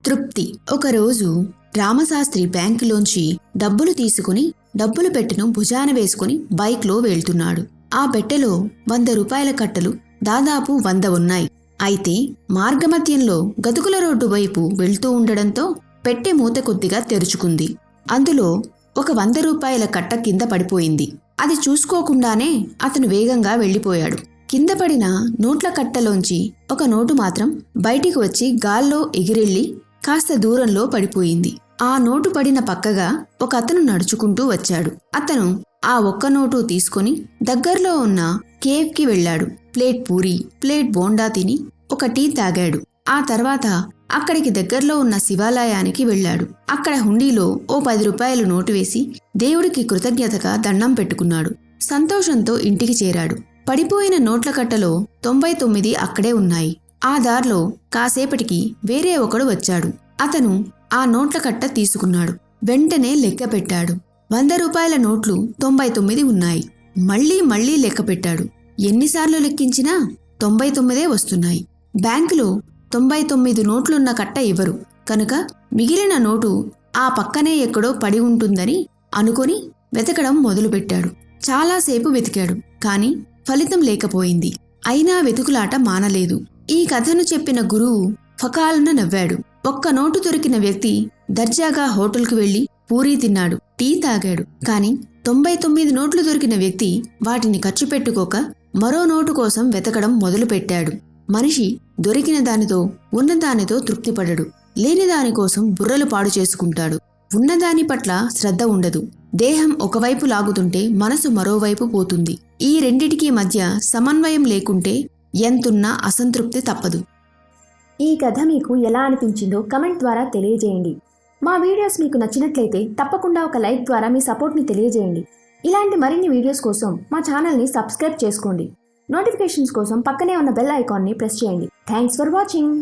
తృప్తి. ఒకరోజు రామశాస్త్రి బ్యాంకులోంచి డబ్బులు తీసుకుని డబ్బులు పెట్టెను భుజాన వేసుకుని బైక్లో వెళ్తున్నాడు. ఆ పెట్టెలో 100 రూపాయల కట్టలు దాదాపు 100 ఉన్నాయి. అయితే మార్గమధ్యంలో గతుకుల రోడ్డు వైపు వెళ్తూ ఉండడంతో పెట్టె మూత కొద్దిగా తెరుచుకుంది. అందులో ఒక 100 రూపాయల కట్ట కింద పడిపోయింది. అది చూసుకోకుండానే అతను వేగంగా వెళ్లిపోయాడు. కింద పడిన నోట్ల కట్టలోంచి ఒక నోటు మాత్రం బయటికి వచ్చి గాల్లో ఎగిరెళ్లి కాస్త దూరంలో పడిపోయింది. ఆ నోటు పడిన పక్కగా ఒక అతను నడుచుకుంటూ వచ్చాడు. అతను ఆ ఒక్క నోటు తీసుకుని దగ్గర్లో ఉన్న కేఫ్కి వెళ్లాడు. ప్లేట్ పూరి, ప్లేట్ బోండా తిని ఒక టీ తాగాడు. ఆ తర్వాత అక్కడికి దగ్గర్లో ఉన్న శివాలయానికి వెళ్లాడు. అక్కడ హుండీలో ఓ 10 రూపాయలు నోటు వేసి దేవుడికి కృతజ్ఞతగా దండం పెట్టుకున్నాడు. సంతోషంతో ఇంటికి చేరాడు. పడిపోయిన నోట్ల కట్టలో 99 అక్కడే ఉన్నాయి. ఆ దారిలో కాసేపటికి వేరే ఒకడు వచ్చాడు. అతను ఆ నోట్ల కట్ట తీసుకున్నాడు. వెంటనే లెక్క పెట్టాడు. 100 రూపాయల నోట్లు 99 ఉన్నాయి. మళ్ళీ లెక్క పెట్టాడు. ఎన్నిసార్లు లెక్కించినా 99 వస్తున్నాయి. బ్యాంకులో 99 నోట్లున్న కట్ట ఇవ్వరు కనుక మిగిలిన నోటు ఆ పక్కనే ఎక్కడో పడి ఉంటుందని అనుకొని వెతకడం మొదలుపెట్టాడు. చాలాసేపు వెతికాడు. కాని ఫలితం లేకపోయింది. అయినా వెతుకులాట మానలేదు. ఈ కథను చెప్పిన గురువు ఫకాలున నవ్వాడు. ఒక్క నోటు దొరికిన వ్యక్తి దర్జాగా హోటల్కు వెళ్లి పూరీ తిన్నాడు, టీ తాగాడు. కాని 99 నోట్లు దొరికిన వ్యక్తి వాటిని ఖర్చు పెట్టుకోక మరో నోటు కోసం వెతకడం మొదలుపెట్టాడు. మనిషి దొరికిన దానితో ఉన్నదానితో తృప్తిపడడు. లేని దానికోసం బుర్రలు పాడు చేసుకుంటాడు. ఉన్నదాని పట్ల శ్రద్ధ ఉండదు. దేహం ఒకవైపు లాగుతుంటే మనసు మరోవైపు పోతుంది. ఈ రెండిటికీ మధ్య సమన్వయం లేకుంటే ఎంతున్నా అసంతృప్తి తప్పదు. ఈ కథ మీకు ఎలా అనిపించిందో కమెంట్ ద్వారా తెలియజేయండి. మా వీడియోస్ మీకు నచ్చినట్లయితే తప్పకుండా ఒక లైక్ ద్వారా మీ సపోర్ట్ని తెలియజేయండి. ఇలాంటి మరిన్ని వీడియోస్ కోసం మా ఛానల్ని సబ్స్క్రైబ్ చేసుకోండి. నోటిఫికేషన్స్ కోసం పక్కనే ఉన్న బెల్ ఐకాన్ని ప్రెస్ చేయండి. Thanks for watching.